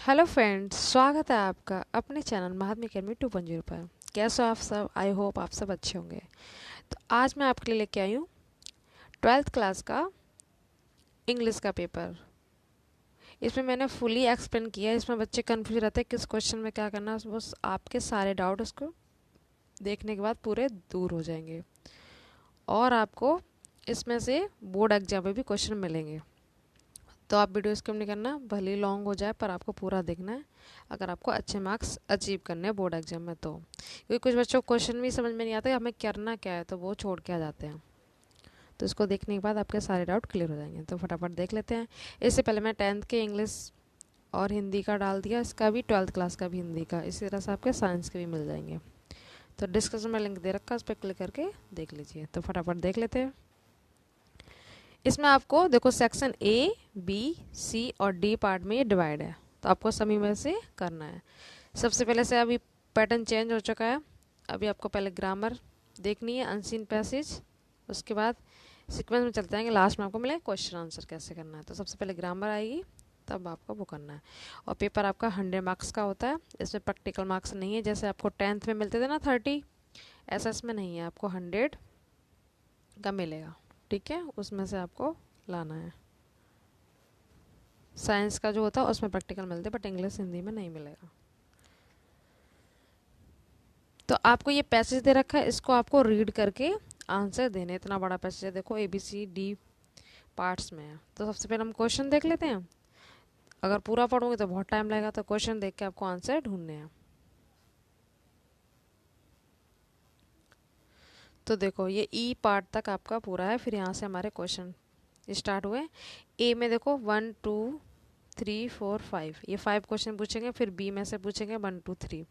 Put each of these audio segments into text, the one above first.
Hello friends, स्वागत है आपका अपने चैनल महात्मा अकेडमी 2.0 पर। कैसे हो आप सब? आई होप आप सब अच्छे होंगे। तो आज मैं आपके लिए लेके आई हूँ 12th क्लास का इंग्लिश का पेपर। इसमें मैंने फुली एक्सप्लेन किया है। इसमें बच्चे कंफ्यूज रहते हैं किस क्वेश्चन में क्या करना है। बस आपके सारे डाउट उसको देखने के बाद पूरे दूर हो जाएंगे और आपको इसमें से बोर्ड एग्जाम में भी क्वेश्चन मिलेंगे। तो आप वीडियो स्किप नहीं करना, भले ही लॉन्ग हो जाए पर आपको पूरा देखना है अगर आपको अच्छे मार्क्स अचीव करने हैं बोर्ड एग्जाम में। तो क्योंकि कुछ बच्चों को क्वेश्चन भी समझ में नहीं आता कि हमें करना क्या है, तो वो छोड़ के आ जाते हैं। तो इसको देखने के बाद आपके सारे डाउट क्लियर हो जाएंगे। तो फटाफट देख लेते हैं। इससे पहले मैं 10th के इंग्लिश और हिंदी का डाल दिया, इसका भी 12th क्लास का भी हिंदी का, इसी तरह से आपके साइंस के भी मिल जाएंगे। तो डिस्क्रिप्शन में लिंक दे रखा है, उस पर क्लिक करके देख लीजिए। तो फटाफट देख लेते हैं। इसमें आपको देखो सेक्शन ए, बी, सी और डी पार्ट में ये डिवाइड है, तो आपको सभी में से करना है। सबसे पहले से अभी पैटर्न चेंज हो चुका है। अभी आपको पहले ग्रामर देखनी है, अनसीन पैसेज, उसके बाद सीक्वेंस में चलते जाएंगे, लास्ट में आपको मिले क्वेश्चन आंसर कैसे करना है। तो सबसे पहले ग्रामर आएगी, तब आपको वो करना है। और पेपर आपका 100 मार्क्स का होता है। इसमें प्रैक्टिकल मार्क्स नहीं है, जैसे आपको 10th में मिलते थे ना 30, ऐसा इसमें नहीं है, आपको 100 का मिलेगा। ठीक है, उसमें से आपको लाना है। साइंस का जो होता है उसमें प्रैक्टिकल मिलते हैं, बट इंग्लिश हिंदी में नहीं मिलेगा। तो आपको ये पैसेज दे रखा है, इसको आपको रीड करके आंसर देने। इतना बड़ा पैसेज है, देखो A B C D parts में है। तो सबसे पहले हम क्वेश्चन देख लेते हैं। अगर पूरा पढ़ोगे तो बहुत टाइम लगेगा, तो क्वेश्चन देख के आपको आंसर ढूंढने हैं। तो देखो ये ई पार्ट तक आपका पूरा है, फिर यहाँ से हमारे क्वेश्चन स्टार्ट हुए। ए में देखो 1 2 3 4 5, ये 5 क्वेश्चन पूछेंगे। फिर बी में से पूछेंगे 1 2 3।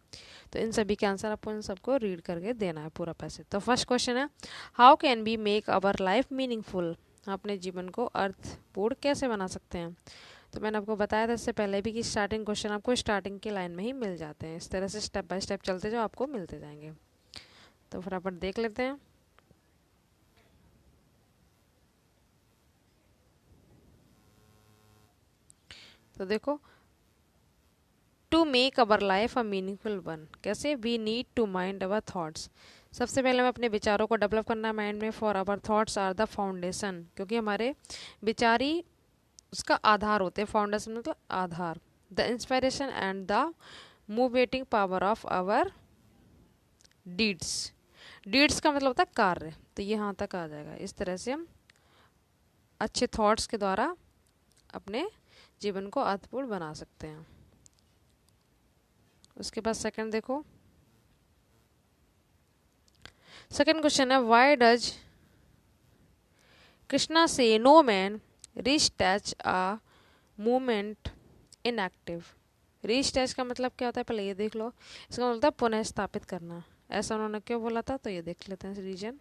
तो इन सभी के आंसर आपको इन सबको रीड करके देना है पूरा पैसेज। तो फर्स्ट क्वेश्चन है, how can be make our life meaningful? अपने जीवन को अर्थपूर्ण कैसे बना सकते हैं? तो मैंने आपको बताया था इससे पहले भी कि स्टार्टिंग क्वेश्चन आपको स्टार्टिंग के लाइन में ही मिल जाते हैं। इस तरह से स्टेप बाय स्टेप चलते जाओ, आपको मिलते जाएंगे। तो फटाफट देख लेते हैं। तो देखो, to make our life a meaningful one, कैसे? We need to mind our thoughts. सबसे पहले हमें अपने विचारों को डेवलप करना है माइंड में। For our thoughts are the foundation, क्योंकि हमारे विचार ही उसका आधार होते हैं। फाउंडेशन मतलब आधार। The inspiration and the motivating power of our deeds. Deeds का मतलब होता है कार्य, तो ये यहाँ तक आ जाएगा। इस तरह से हम अच्छे थॉट्स के द्वारा अपने जीवन को अर्थपूर्ण बना सकते हैं। उसके बाद सेकंड देखो, सेकंड क्वेश्चन है, why does Krishna say no man rest a movement inactive? Rest का मतलब क्या होता है, पहले ये देख लो। इसका मतलब होता है पुनः स्थापित करना। ऐसा उन्होंने क्यों बोला था, तो ये देख लेते हैं रीजन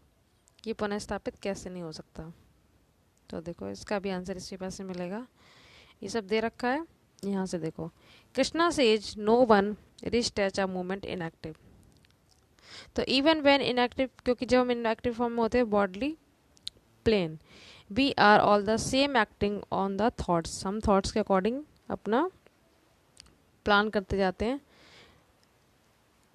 कि पुनः स्थापित कैसे नहीं हो सकता। तो देखो इसका भी आंसर इसी पास से मिलेगा, ये सब दे रखा है। यहाँ से देखो, Krishna says no one rest a movement inactive. तो इवन व्हेन इनएक्टिव, क्योंकि जब हम इनएक्टिव फॉर्म में होते हैं bodily plane, we are all the same acting on the thoughts. हम थॉट्स के अकॉर्डिंग अपना प्लान करते जाते हैं।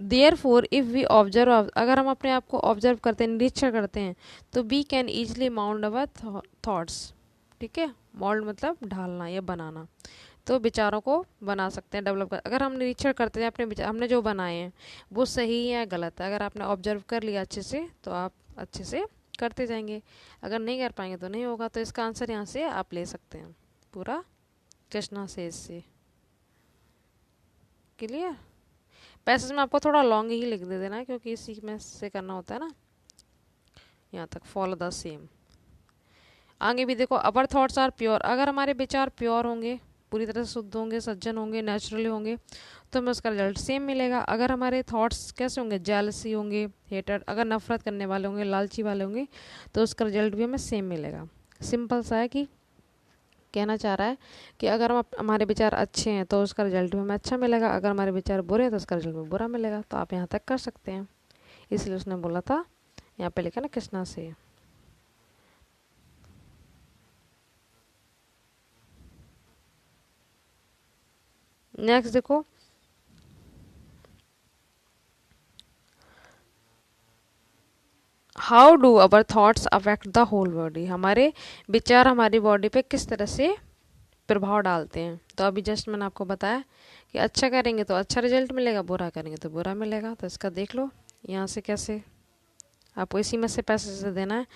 Therefore if we observe, अगर हम अपने आप को ऑब्जर्व करते हैं, निरीक्षण करते हैं, तो we can easily mould our thoughts. ठीक है, माउंड मतलब ढालना या बनाना। तो विचारों को बना सकते हैं, डेवलप कर। अगर हम निरीक्षण करते हैं अपने विचार, हमने जो बनाए हैं वो सही है या गलत है, अगर आपने ऑब्जर्व कर लिया अच्छे से, तो आप अच्छे से करते जाएंगे। अगर नहीं कर पाएंगे तो नहीं होगा। तो इसका आंसर यहाँ से आप ले सकते हैं पूरा, कृष्णा से इससे। क्लियर? पैसेज में आपको थोड़ा लॉन्ग ही लिख दे देना है, क्योंकि इसी में से करना होता है ना। यहाँ तक फॉलो द सेम। आगे भी देखो, अवर थॉट्स आर प्योर। अगर हमारे विचार प्योर होंगे, पूरी तरह से शुद्ध होंगे, सज्जन होंगे, नेचुरली होंगे, तो हमें उसका रिजल्ट सेम मिलेगा। अगर हमारे थॉट्स कैसे होंगे, जेलसी होंगे, हेटर, अगर नफरत करने वाले होंगे, लालची वाले होंगे, तो उसका रिजल्ट भी हमें सेम मिलेगा। सिंपल सा है कि कहना चाह रहा है कि अगर हम हमारे विचार अच्छे हैं तो उसका रिजल्ट भी हमें अच्छा मिलेगा, अगर हमारे विचार बुरे हैं तो उसका रिजल्ट भी बुरा मिलेगा। तो आप यहाँ तक कर सकते हैं, इसलिए उसने बोला था, यहाँ पे लिखा ना कृष्णा से। नेक्स्ट देखो, how do our thoughts affect the whole body, हमारे विचार हमारी बॉडी पे किस तरह से प्रभाव डालते हैं। तो अभी जस्ट मैंने आपको बताया कि अच्छा करेंगे तो अच्छा रिजल्ट मिलेगा, बुरा करेंगे तो बुरा मिलेगा। तो इसका देख लो यहाँ से कैसे आपको इसी में से पैसे से देना है।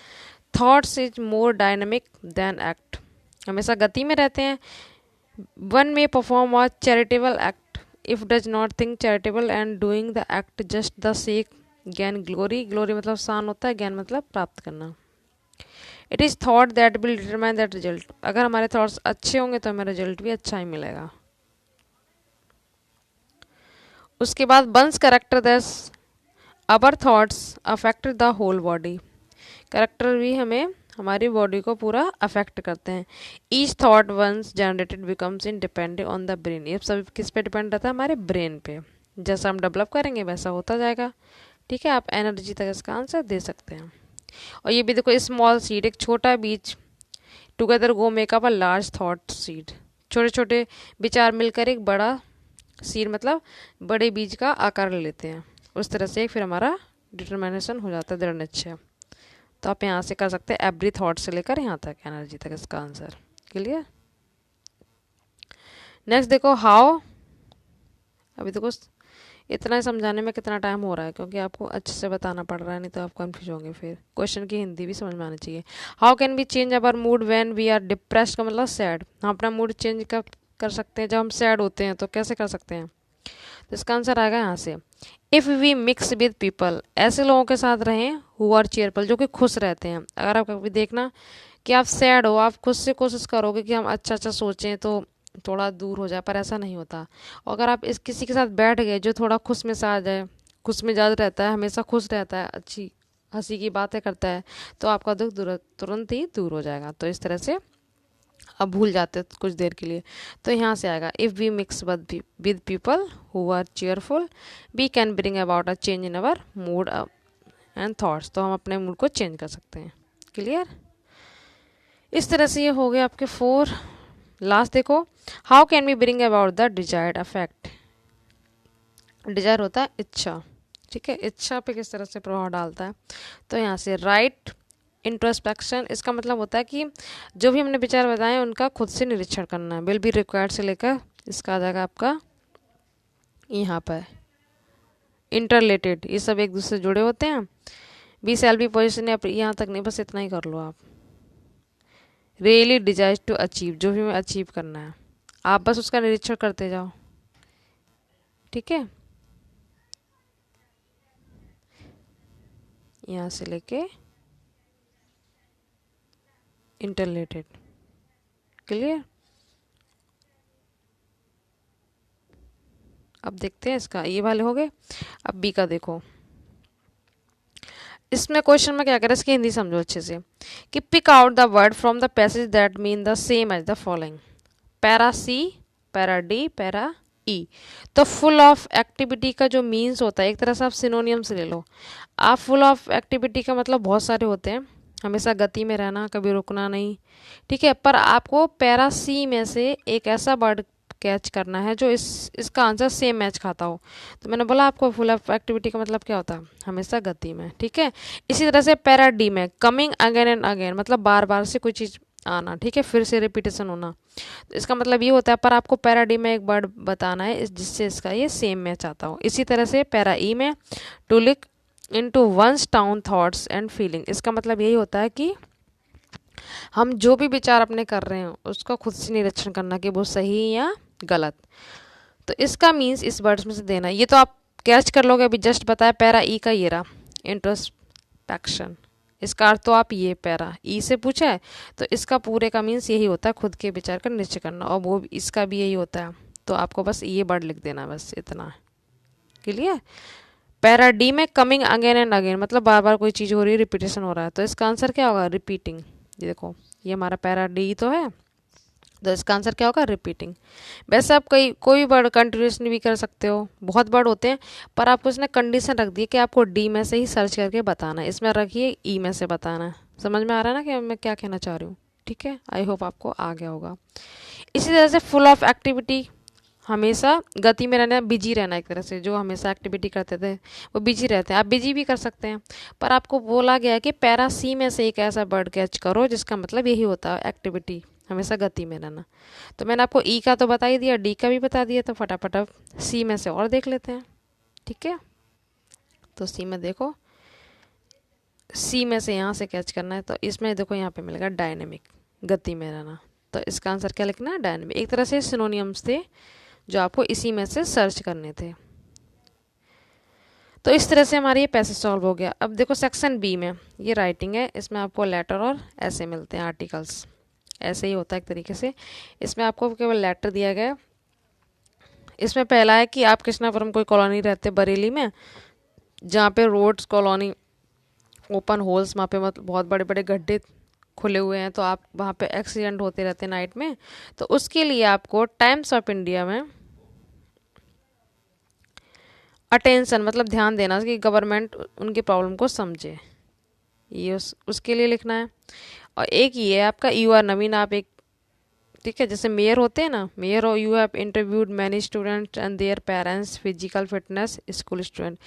Thoughts is more dynamic than act, हमेशा गति में रहते हैं। One may perform a charitable act if does not think charitable and doing the act just the sake gain glory, glory मतलब शान होता है, ज्ञान मतलब प्राप्त करना। It is thought that will determine that result, अगर हमारे थॉट्स अच्छे होंगे तो हमें रिजल्ट भी अच्छा ही मिलेगा। उसके बाद one's character thus our thoughts affect the whole body, character भी हमें हमारी बॉडी को पूरा अफेक्ट करते हैं। Each thought once generated becomes independent on the brain, ये सब किस पे डिपेंड रहता है, हमारे ब्रेन पे। जैसा हम डेवलप करेंगे वैसा होता जाएगा। ठीक है, आप एनर्जी तक इसका आंसर दे सकते हैं। और ये भी देखो, स्मॉल सीड एक छोटा बीज together go makeup a large thought seed, छोटे छोटे विचार मिलकर एक बड़ा सीड मतलब बड़े बीज का आकार ले लेते हैं। उस तरह से फिर हमारा डिटर्मिनेशन हो जाता है, दृढ़ निश्चय। तो आप यहाँ से कर सकते हैं एवरी थॉट से लेकर यहाँ तक एनर्जी तक इसका आंसर। क्लियर। नेक्स्ट देखो हाउ, अभी देखो इतना ही समझाने में कितना टाइम हो रहा है, क्योंकि आपको अच्छे से बताना पड़ रहा है, नहीं तो आप कंफ्यूज होंगे। फिर क्वेश्चन की हिंदी भी समझ में आनी चाहिए। How can we change our mood when we are depressed, का मतलब सैड। हम अपना मूड चेंज कर सकते हैं जब हम सैड होते हैं, तो कैसे कर सकते हैं। तो इसका आंसर आएगा यहाँ से, if we mix with people, ऐसे लोगों के साथ रहें हु आर चेयरफुल, जो कि खुश रहते हैं। अगर आप कभी देखना कि आप सैड हो, आप खुद से कोशिश करोगे कि हम अच्छा अच्छा सोचें तो थोड़ा दूर हो जाए, पर ऐसा नहीं होता। और अगर आप इस किसी के साथ बैठ गए जो थोड़ा खुश मिजाज है, खुश मिजाज रहता है, हमेशा खुश रहता है, अच्छी हंसी की बातें करता है, तो आपका दुख तुरंत ही दूर हो जाएगा। तो इस तरह से अब भूल जाते हैं कुछ देर के लिए। तो यहाँ से आएगा, if we mix with people who are cheerful we can bring about a change in our mood and thoughts, तो हम अपने मूड को चेंज कर सकते हैं। क्लियर। इस तरह से ये हो गए आपके 4। लास्ट देखो, how can we bring about the desired effect, desire होता है इच्छा। ठीक है, इच्छा पे किस तरह से प्रभाव डालता है। तो यहाँ से राइट इंट्रोस्पेक्शन, इसका मतलब होता है कि जो भी हमने विचार बताए उनका खुद से निरीक्षण करना है। विल बी रिक्वायर्ड से लेकर इसका आ जाएगा आपका यहाँ पर इंटरलेटेड, ये सब एक दूसरे से जुड़े होते हैं। बी सेल बी पोजिशन यहाँ तक नहीं, बस इतना ही कर लो आप। रियली डिजायर टू अचीव, जो भी हमें अचीव करना है आप बस उसका निरीक्षण करते जाओ। ठीक है, यहाँ से लेके इंटरलेटेड। क्लियर। अब देखते हैं इसका, ये वाले हो गए। अब बी का देखो, इसमें क्वेश्चन में क्या करें, इसकी हिंदी समझो अच्छे से कि pick out the word from the passage that mean the same as the following. Para C, para D, para E. तो फुल ऑफ एक्टिविटी का जो मीन्स होता है, एक तरह से आप सिनोनियम से ले लो। आप फुल ऑफ एक्टिविटी का मतलब बहुत सारे होते हैं, हमेशा गति में रहना, कभी रुकना नहीं। ठीक है, पर आपको पैरा सी में से एक ऐसा वर्ड कैच करना है जो इसका आंसर सेम मैच खाता हो। तो मैंने बोला आपको फुल ऑफ एक्टिविटी का मतलब क्या होता है, हमेशा गति में। ठीक है, इसी तरह से पैरा डी में कमिंग अगेन एंड अगेन, मतलब बार बार से कोई चीज़ आना। ठीक है, फिर से रिपीटेशन होना, तो इसका मतलब ये होता है। पर आपको पैरा डी में एक वर्ड बताना है जिससे इसका ये सेम मैच आता हो। इसी तरह से पैरा ई में to look into one's own thoughts and feeling, इसका मतलब यही होता है कि हम जो भी विचार अपने कर रहे हैं उसका खुद से निरीक्षण करना कि वो सही या गलत। तो इसका मीन्स इस वर्ड्स में से देना, ये तो आप कैच कर लोगे, अभी जस्ट बताया पैरा ई का ये रहा इंट्रोस्पेक्शन, इसका अर्थ तो आप ये पैरा ई से पूछा है, तो इसका पूरे का मीन्स यही होता है खुद के विचार का निश्चय करना, और वो इसका भी यही होता है। तो आपको बस ये वर्ड लिख देना, बस इतना। क्लियर। पैरा डी में कमिंग अगेन एंड अगेन, मतलब बार बार कोई चीज़ हो रही है, रिपीटेशन हो रहा है, तो इसका आंसर क्या होगा, रिपीटिंग। ये देखो, ये हमारा पैरा डी तो है, तो इसका आंसर क्या होगा, रिपीटिंग। वैसे आप कोई वर्ड कंटिन्यूसली भी कर सकते हो, बहुत वर्ड होते हैं, पर आपको इसने कंडीशन रख दी कि आपको डी में से ही सर्च करके बताना है, इसमें रखिए ई में से बताना है। समझ में आ रहा है ना कि मैं क्या कहना चाह रही हूँ। ठीक है, आई होप आपको आ गया होगा। इसी तरह से फुल ऑफ एक्टिविटी हमेशा गति में रहना, बिजी रहना, एक तरह से जो हमेशा एक्टिविटी करते थे वो बिजी रहते हैं। आप बिजी भी कर सकते हैं, पर आपको बोला गया है कि पैरा सी में से एक ऐसा वर्ड कैच करो जिसका मतलब यही होता है एक्टिविटी, हमेशा गति में रहना। तो मैंने आपको ई का तो बता ही दिया, डी का भी बता दिया, तो फटाफट अब सी में से और देख लेते हैं। ठीक है, तो सी में देखो, सी में से यहाँ से कैच करना है, तो इसमें देखो यहाँ पे मिलेगा डायनेमिक, गति में रहना। तो इसका आंसर क्या लिखना है? डायनेमिक। एक तरह से सिनोनियम्स थे जो आपको इसी में से सर्च करने थे। तो इस तरह से हमारे ये पैसेज सॉल्व हो गया। अब देखो सेक्शन बी में ये राइटिंग है, इसमें आपको लेटर और ऐसे मिलते हैं, आर्टिकल्स। ऐसे ही होता है एक तरीके से। इसमें आपको केवल लेटर दिया गया। इसमें पहला है कि आप कृष्णापुरम कोई कॉलोनी रहते बरेली में, जहाँ पे रोड्स कॉलोनी ओपन होल्स, वहाँ पे मतलब बहुत बड़े बड़े गड्ढे खुले हुए हैं, तो आप वहाँ पे एक्सीडेंट होते रहते हैं नाइट में। तो उसके लिए आपको टाइम्स ऑफ इंडिया में अटेंशन मतलब ध्यान देना कि गवर्नमेंट उनकी प्रॉब्लम को समझे, ये उसके लिए लिखना है। और एक ये है आपका यू आर नवीन, आप एक, ठीक है, जैसे मेयर होते हैं ना, मेयर और you have interviewed many students and their parents physical fitness school student.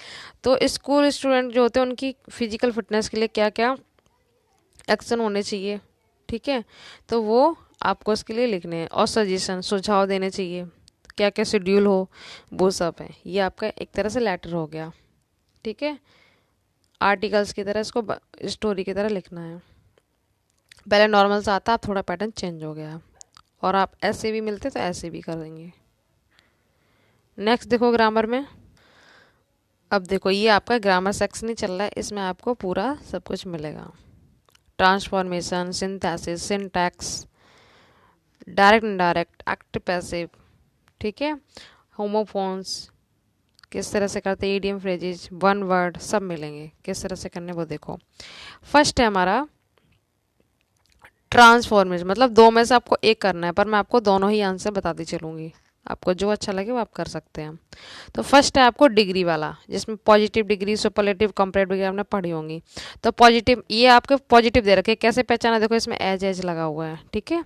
तो स्कूल स्टूडेंट जो होते हैं उनकी फिजिकल फिटनेस के लिए क्या क्या एक्शन होने चाहिए, ठीक है, तो वो आपको उसके लिए लिखने हैं। और सजेशन, सुझाव देने चाहिए, क्या क्या शेड्यूल हो, वो सब है। ये आपका एक तरह से लेटर हो गया। ठीक है, आर्टिकल्स की तरह इसको स्टोरी की तरह लिखना है। पहले नॉर्मल सा आता, अब थोड़ा पैटर्न चेंज हो गया, और आप ऐसे भी मिलते तो ऐसे भी कर देंगे। नेक्स्ट देखो ग्रामर में। अब देखो ये आपका ग्रामर सेक्शन ही चल रहा है, इसमें आपको पूरा सब कुछ मिलेगा। Transformation, synthesis, syntax, direct indirect, active passive, ठीक है, होमोफोन्स किस तरह से करते हैं, ईडियम फ्रेजेज, वन वर्ड, सब मिलेंगे किस तरह से करने वो देखो। फर्स्ट है हमारा ट्रांसफॉर्मेशन, मतलब दो में से आपको एक करना है, पर मैं आपको दोनों ही आंसर बताती चलूँगी, आपको जो अच्छा लगे वो आप कर सकते हैं। तो फर्स्ट है आपको डिग्री वाला, जिसमें positive degree, superlative, comparative degree आपने पढ़ी होंगी। तो पॉजिटिव, ये आपके पॉजिटिव दे रखे, कैसे पहचाना, देखो इसमें एज एज लगा हुआ है, ठीक है,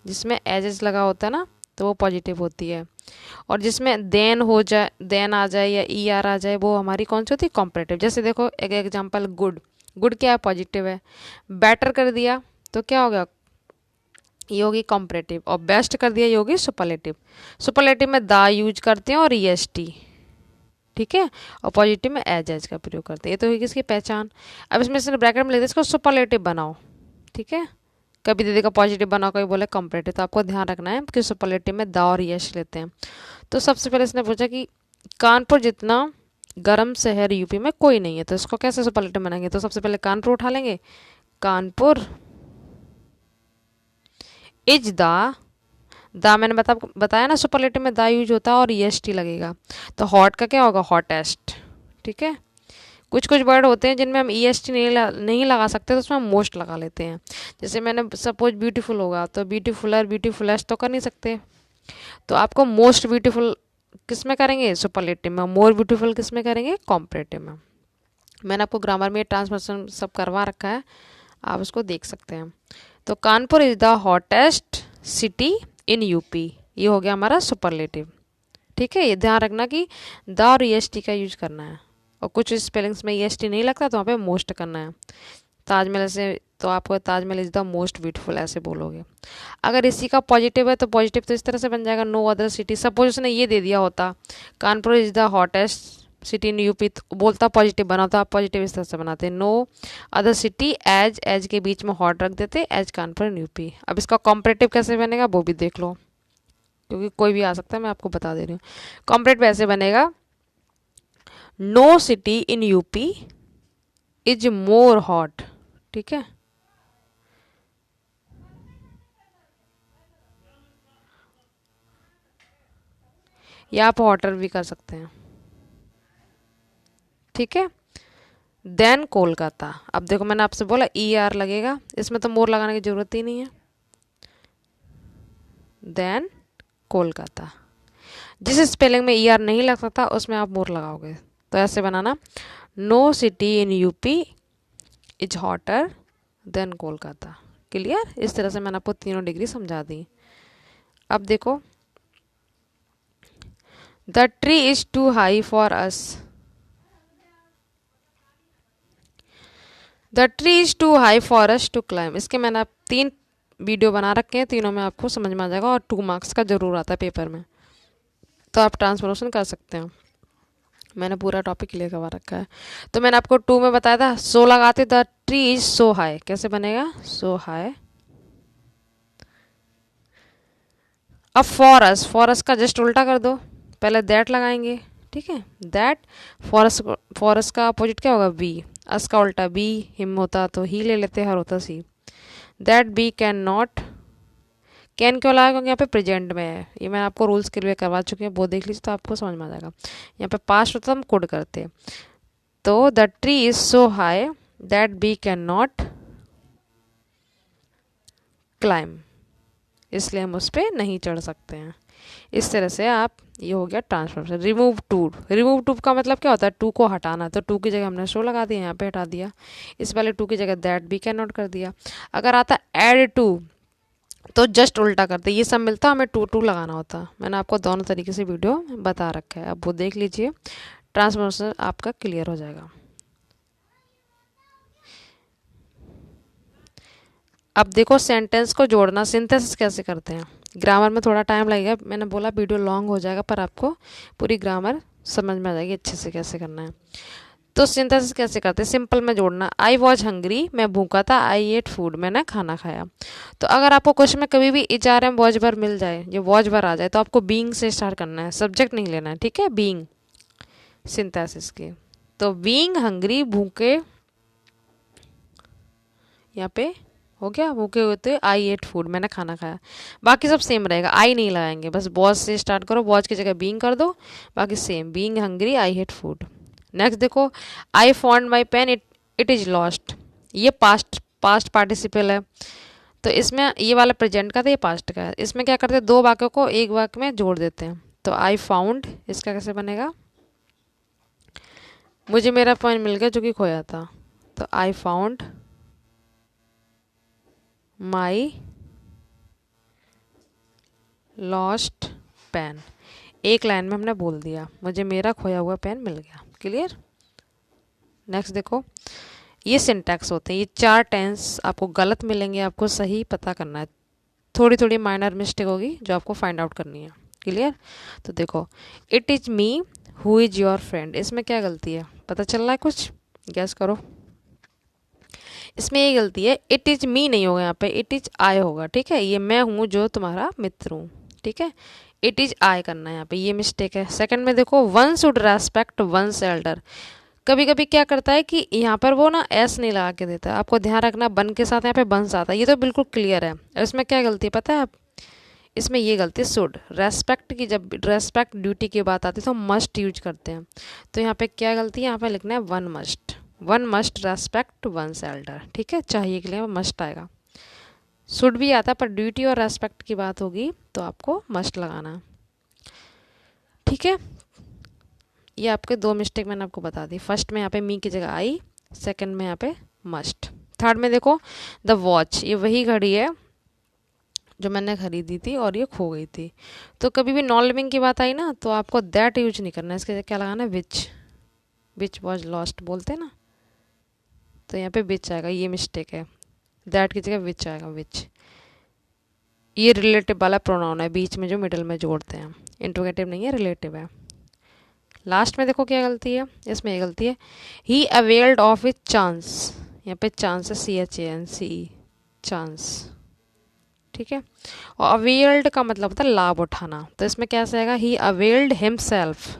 जिसमें एज एज लगा होता है ना तो वो पॉजिटिव होती है। और जिसमें देन हो जाए, देन आ जाए या ई आर आ जाए, वो हमारी कौन सी होती है? कॉम्परेटिव। जैसे देखो एक एग्जांपल, गुड, गुड क्या है? पॉजिटिव है। बेटर कर दिया तो क्या हो गया? ये होगी कॉम्परेटिव। और बेस्ट कर दिया ये होगी सुपरलेटिव। सुपरलेटिव में दा यूज करते हैं और ई एस टी, ठीक है, और पॉजिटिव में एज एज का प्रयोग करते हैं। ये तो होगी इसकी पहचान। अब इसमें से ब्रैकेट में लिखते हैं इसको सुपरलेटिव बनाओ, ठीक है, कभी दीदी का पॉजिटिव बनाओ, कभी बोले कंपरेटिव, तो आपको ध्यान रखना है कि सुपरलेटिव में दा और यश लेते हैं। तो सबसे पहले इसने पूछा कि कानपुर जितना गर्म शहर यूपी में कोई नहीं है, तो इसको कैसे सुपरलेटिव बनाएंगे? तो सबसे पहले कानपुर उठा लेंगे, कानपुर इज दा मैंने बताया ना सुपरलेटिव में दा यूज होता है और एस टी लगेगा। तो हॉट का क्या होगा? हॉटेस्ट, ठीक है। कुछ कुछ वर्ड होते हैं जिनमें हम ई एस टी नहीं लगा सकते, तो उसमें हम मोस्ट लगा लेते हैं। जैसे मैंने सपोज ब्यूटीफुल होगा तो ब्यूटीफुलर, ब्यूटीफुलेस्ट तो कर नहीं सकते, तो आपको मोस्ट ब्यूटीफुल किस में करेंगे? सुपरलेटिव में। मोर ब्यूटीफुल किस में करेंगे? कॉम्परेटिव में। मैंने आपको ग्रामर में ट्रांसफॉर्मेशन सब करवा रखा है, आप उसको देख सकते हैं। तो Kanpur is the hottest city in UP, ये हो गया हमारा सुपरलेटिव, ठीक है। ये ध्यान रखना कि द और ई एस टी का यूज करना है, और कुछ स्पेलिंग्स में ई एस टी नहीं लगता तो वहाँ पे मोस्ट करना है। ताजमहल से तो आपको Taj Mahal is the most beautiful ऐसे बोलोगे। अगर इसी का पॉजिटिव है तो पॉजिटिव तो इस तरह से बन जाएगा, नो अदर सिटी। सपोज उसने ये दे दिया होता Kanpur is the hottest city in UP, तो बोलता पॉजिटिव बना, तो आप पॉजिटिव इस तरह से बनाते, no other city as, as के बीच में हॉट रख देते, एज कानपुर इन यूपी। अब इसका कॉम्परेटिव कैसे बनेगा वो भी देख लो, क्योंकि कोई भी आ सकता है, मैं आपको बता दे रही हूँ। कॉम्परेटिव ऐसे बनेगा, no city in UP is more hot, ठीक है। या आप हॉटर भी कर सकते हैं, ठीक है। देन कोलकाता, अब देखो मैंने आपसे बोला ई आर लगेगा, इसमें तो मोर लगाने की जरूरत ही नहीं है। देन कोलकाता, जिस स्पेलिंग में ई आर नहीं लग सकता उसमें आप मोर लगाओगे, तो ऐसे बनाना, no city in UP is hotter than Kolkata. Clear? इस तरह से मैंने आपको तीनों डिग्री समझा दी। अब देखो the tree is too high for us. The tree is too high for us to climb. इसके मैंने आप 3 वीडियो बना रखे हैं, तीनों में आपको समझ में आ जाएगा, और 2 मार्क्स का जरूर आता है पेपर में, तो आप ट्रांसफॉर्मेशन कर सकते हैं। मैंने पूरा टॉपिक क्लियर करवा रखा है। तो मैंने आपको 2 में बताया था, सो लगाते the tree is so high, कैसे बनेगा, सो हाई। अब फॉर अस का जस्ट उल्टा कर दो, पहले दैट लगाएंगे, ठीक है, दैट। फॉर अस का अपोजिट क्या होगा, बी। अस का उल्टा बी, हिम होता तो ही ले लेते, हर होता C. That B can not, can क्यों लाया, क्योंकि यहाँ पे प्रेजेंट में है, ये मैं आपको रूल्स क्लियर करवा चुके हैं, वो देख लीजिए तो आपको समझ में आ जाएगा। यहाँ पे पास्ट होता तो हम कुड करते, तो the tree is so high that B can not climb, इसलिए हम उस पर नहीं चढ़ सकते हैं। इस तरह से आप, ये हो गया ट्रांसफॉर्मेशन। रिमूव टू का मतलब क्या होता है, टू को हटाना, तो टू की जगह हमने सो लगा दिया, यहाँ पे हटा दिया। इस वाले टू की जगह दैट बी कैन नॉट कर दिया। अगर आता ऐड टू, तो जस्ट उल्टा करते, ये सब मिलता हमें टू टू लगाना होता। मैंने आपको दोनों तरीके से वीडियो बता रखा है, अब वो देख लीजिए, ट्रांसफॉर्मेशन आपका क्लियर हो जाएगा। अब देखो सेंटेंस को जोड़ना, सिंथेसिस कैसे करते हैं। ग्रामर में थोड़ा टाइम लगेगा, मैंने बोला वीडियो लॉन्ग हो जाएगा, पर आपको पूरी ग्रामर समझ में आ जाएगी अच्छे से कैसे करना है। तो सिंथेसिस कैसे करते हैं, सिंपल में जोड़ना। आई वॉज हंग्री, मैं भूखा था, आई एट फूड, मैंने खाना खाया। तो अगर आपको क्वेश्चन में कभी भी H R M was were मिल जाए, ये वॉज वर आ जाए, तो आपको बीइंग से स्टार्ट करना है, सब्जेक्ट नहीं लेना है, ठीक है, बीइंग सिंथेसिस के। तो बीइंग हंग्री, भूखे, यहाँ पे हो गया, भूखे होते आई एट फूड, मैंने खाना खाया। बाकी सब सेम रहेगा, आई नहीं लगाएंगे, बस वॉज से स्टार्ट करो, वॉज की जगह बीइंग कर दो, बाकी same, being hungry, I ate food. Next देखो, I found my pen, it is lost, ये पास्ट पार्टिसिपल है, तो इसमें ये वाला प्रेजेंट का था, ये पास्ट का है। इसमें क्या करते हैं, 2 वाक्यों को एक वाक्य में जोड़ देते हैं। तो आई फाउंड, इसका कैसे बनेगा, मुझे मेरा पेन मिल गया जो कि खोया था, तो I found my lost pen, एक लाइन में हमने बोल दिया, मुझे मेरा खोया हुआ पेन मिल गया। क्लियर। नेक्स्ट देखो, ये सिंटैक्स होते हैं, ये 4 टेंस आपको गलत मिलेंगे, आपको सही पता करना है, थोड़ी थोड़ी माइनर मिस्टेक होगी जो आपको फाइंड आउट करनी है। क्लियर। तो देखो, it is me who is your friend, इसमें क्या गलती है, पता चल रहा है कुछ, गैस करो। इसमें ये गलती है, इट इज़ मी नहीं होगा, यहाँ पे इट इज़ आई होगा, ठीक है, ये मैं हूँ जो तुम्हारा मित्र हूँ, ठीक है, इट इज़ आई करना है यहाँ पे, ये मिस्टेक है। सेकंड में देखो, one should respect one's elder, कभी कभी क्या करता है कि यहाँ पर वो ना एस नहीं लगा के देता है, आपको ध्यान रखना, बन के साथ यहाँ पे बंस आता है, ये तो बिल्कुल क्लियर है। और इसमें क्या गलती है पता है आप, इसमें ये गलती, शुड, रेस्पेक्ट की जब रेस्पेक्ट ड्यूटी की बात आती है तो मस्ट यूज करते हैं, तो यहाँ पे क्या गलती है, यहाँ पे लिखना है one must respect one's elder, ठीक है, चाहिए के लिए मस्ट आएगा, शुड भी आता है, पर ड्यूटी और रेस्पेक्ट की बात होगी तो आपको मस्ट लगाना है, ठीक है। ये आपके 2 मिस्टेक मैंने आपको बता दी, फर्स्ट में यहाँ पे मी की जगह आई, सेकंड में यहाँ पे मस्ट। थर्ड में देखो, द वॉच, ये वही घड़ी है जो मैंने खरीदी थी और ये खो गई थी। तो कभी भी नॉन लिविंग की बात आई ना, तो आपको दैट यूज नहीं करना है, इसके जगह क्या लगाना है, विच वॉज लॉस्ट बोलते हैं ना, तो यहाँ पे विच आएगा, ये मिस्टेक है, दैट की जगह विच आएगा, विच। ये रिलेटिव वाला प्रोनाउन है, बीच में जो मिडिल में जोड़ते हैं, इंट्रोगेटिव नहीं है, रिलेटिव है। लास्ट में देखो क्या गलती है, इसमें ये गलती है, ही अवेल्ड ऑफ इट चांस, यहाँ पे चांस है, CHANCE, चांस, ठीक है। और अवेल्ड का मतलब होता है लाभ उठाना, तो इसमें कैसे आएगा, ही अवेल्ड हिमसेल्फ,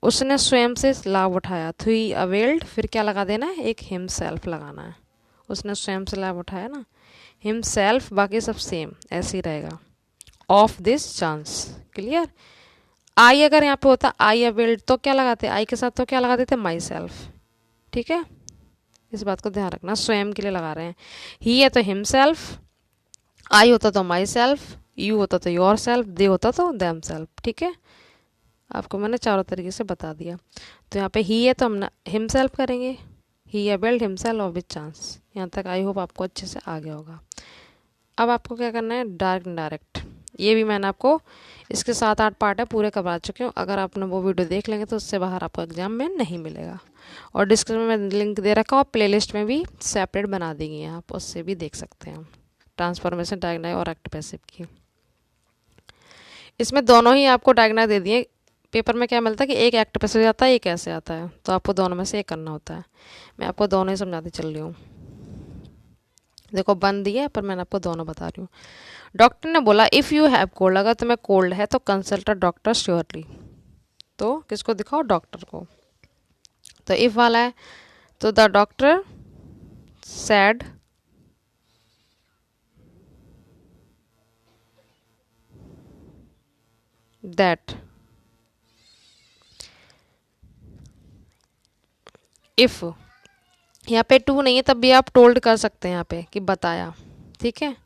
उसने स्वयं से लाभ उठाया, तो ही अवेल्ड, फिर क्या लगा देना है, एक हिमसेल्फ लगाना है, उसने स्वयं से लाभ उठाया ना, हिमसेल्फ, बाकी सब सेम ऐसे ही रहेगा, ऑफ दिस चांस। क्लियर। आई अगर यहाँ पे होता आई अवेल्ड, तो क्या लगाते, आई के साथ तो क्या लगा देते, माई सेल्फ, ठीक है, इस बात को ध्यान रखना, स्वयं के लिए लगा रहे हैं। ही है तो हिमसेल्फ, आई होता तो माई सेल्फ, यू होता तो योर सेल्फ, दे होता तो देम सेल्फ, ठीक है, आपको मैंने चारों तरीके से बता दिया। तो यहाँ पे ही है तो हम हिमसेल्फ करेंगे, he availed himself of which chance. यहाँ तक आई होप आपको अच्छे से आ गया होगा। अब आपको क्या करना है, डायरेक्ट इनडायरेक्ट, ये भी मैंने आपको इसके 7-8 पार्ट है पूरे करवा चुके हूँ। अगर आपने वो वीडियो देख लेंगे तो उससे बाहर आपको एग्जाम में नहीं मिलेगा। और डिस्क्रिप्शन में लिंक दे रखा और प्लेलिस्ट में भी सेपरेट बना दी गई है, आप उससे भी देख सकते हैं ट्रांसफॉर्मेशन डायग्नोस्टिक और एक्ट पैसिव की। इसमें दोनों ही आपको डायग्नोस्टिक दे दिए। पेपर में क्या मिलता है कि एक एक्ट पैसिव आता है, एक ऐसे आता है, तो आपको दोनों में से एक करना होता है। मैं आपको दोनों ही समझाती चल रही हूँ। देखो बन दिया है पर मैंने आपको दोनों बता रही हूँ। डॉक्टर ने बोला इफ़ यू हैव कोल्ड, अगर तुम्हें कोल्ड है तो कंसल्ट अ डॉक्टर श्योरली। तो किसको दिखाओ? डॉक्टर को। तो इफ वाला है तो the doctor sad that if, यहाँ पे टू नहीं है तब भी आप टोल्ड कर सकते हैं यहाँ पे कि बताया, ठीक है।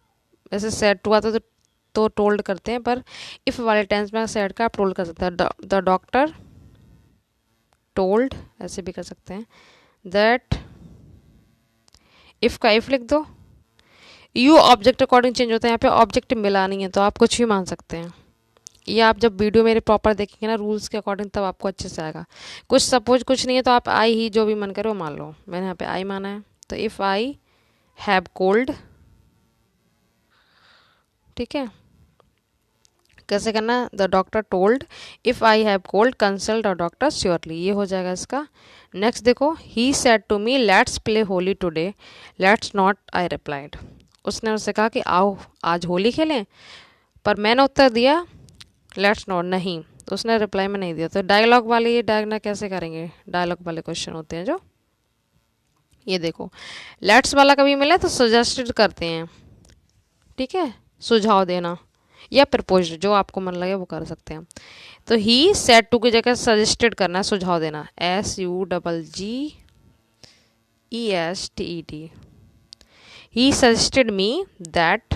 वैसे सैड टू आता तो टोल्ड करते हैं, पर इफ वाले टेंस में सैड का आप टोल्ड कर सकते हैं। द डॉक्टर टोल्ड, ऐसे भी कर सकते हैं। दैट इफ का इफ लिख दो। यू ऑब्जेक्ट अकॉर्डिंग चेंज होता है, यहाँ पे ऑब्जेक्ट मिला नहीं है तो आप कुछ भी मान सकते हैं। ये आप जब वीडियो मेरे प्रॉपर देखेंगे ना रूल्स के अकॉर्डिंग, तब आपको अच्छे से आएगा। कुछ सपोज कुछ नहीं है तो आप आई ही जो भी मन करे वो मान लो। मैंने यहाँ पे आई माना है, तो इफ़ आई हैव कोल्ड, ठीक है। कैसे करना है? The doctor told if I have cold consult a doctor surely, ये हो जाएगा इसका। नेक्स्ट देखो, he said to me let's play Holi today, let's not, I replied. उसने उससे कहा कि आओ आज होली खेलें, पर मैंने उत्तर दिया लेट्स नॉट, नहीं। तो उसने रिप्लाई में नहीं दिया। तो डायलॉग वाले ये डायग्ना कैसे करेंगे? डायलॉग वाले क्वेश्चन होते हैं जो, ये देखो लेट्स वाला कभी मिला तो सजेस्टेड करते हैं, ठीक है, सुझाव देना या प्रपोज, जो आपको मन लगे वो कर सकते हैं। तो ही सेड टू की जगह सजेस्टेड करना है, सुझाव देना, SUGGESTED। He suggested me that.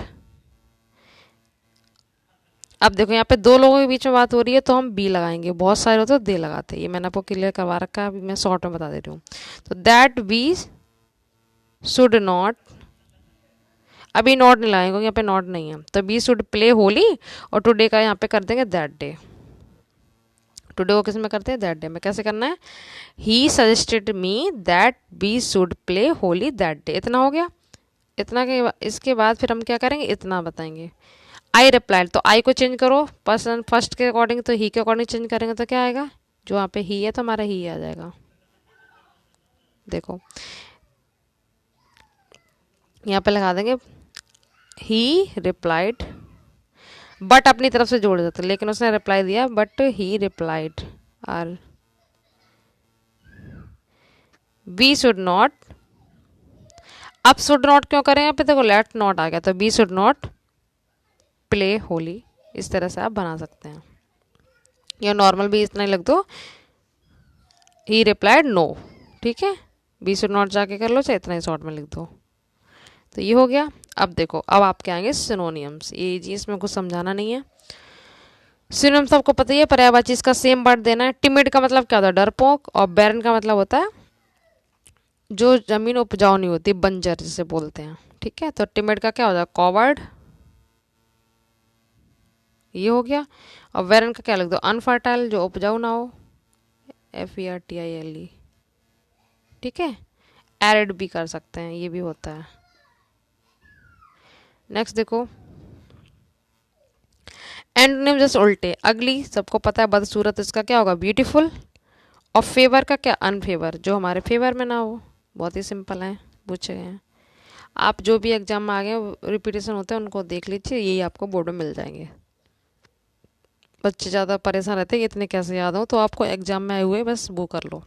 अब देखो यहाँ पे दो लोगों के बीच में बात हो रही है तो हम बी लगाएंगे, बहुत सारे होते तो दे लगाते हैं। ये मैंने आपको क्लियर करवा रखा है, अभी मैं शॉर्ट में बता दे रही हूँ। तो दैट वी शुड नॉट, अभी नॉट नहीं लगाएंगे क्योंकि यहाँ पे नॉट नहीं है। तो बी शुड प्ले होली, और टुडे का यहाँ पे कर देंगे दैट डे। टुडे को किस में करते हैं? दैट डे में। कैसे करना है? He suggested me that we should play Holi that day. इतना हो गया। इतना के इसके बाद फिर हम क्या करेंगे? इतना बताएंगे। आई रिप्लाइड, तो आई को चेंज करो पर्सन फर्स्ट के अकॉर्डिंग, तो ही के अकॉर्डिंग चेंज करेंगे तो क्या आएगा? जो वहाँ पे ही है तो हमारा ही आ जाएगा। देखो यहाँ पे लगा देंगे ही रिप्लाइड, बट अपनी तरफ से जोड़ देते, लेकिन उसने रिप्लाई दिया but he replied are we should not. अब शुड नॉट क्यों करें यहाँ पे? देखो लेट नॉट आ गया तो we should not play Holi, इस तरह से आप बना सकते हैं। या नॉर्मल भी इतना ही लिख दो, ही रिप्लाइड नो, ठीक है। बी शुड नॉट जाके कर लो, चाहे इतना ही शॉर्ट में लिख दो। तो ये हो गया। अब देखो अब आपके आएंगे सिनोनियम्स। ये जी इसमें कुछ समझाना नहीं है। सिनोनियम्स आपको पता ही है, पर्यायवाची इसका सेम वर्ड देना है। टिमिड का मतलब क्या होता है? डरपोक। और बैरन का मतलब होता है जो जमीन उपजाऊ नहीं होती, बंजर जिसे बोलते हैं, ठीक है। तो टिमिड का क्या होता है? कॉवर्ड, ये हो गया। और बैरन का क्या लिख दो? अनफर्टाइल, जो उपजाऊ ना हो, FERTILE, ठीक है। एरिड भी कर सकते हैं, ये भी होता है। नेक्स्ट देखो, एंटोनिम जैसे उल्टे, अगली सबको पता है, बदसूरत इसका क्या होगा? ब्यूटीफुल। और फेवर का क्या? अनफेवर, जो हमारे फेवर में ना हो। बहुत ही सिंपल है, पूछे गए हैं। आप जो भी एग्जाम में आ गए रिपीटेशन होते हैं उनको देख लीजिए, यही आपको बोर्ड में मिल जाएंगे। बच्चे ज़्यादा परेशान रहते हैं कि इतने कैसे याद हो, तो आपको एग्जाम में आए हुए बस वो कर लो,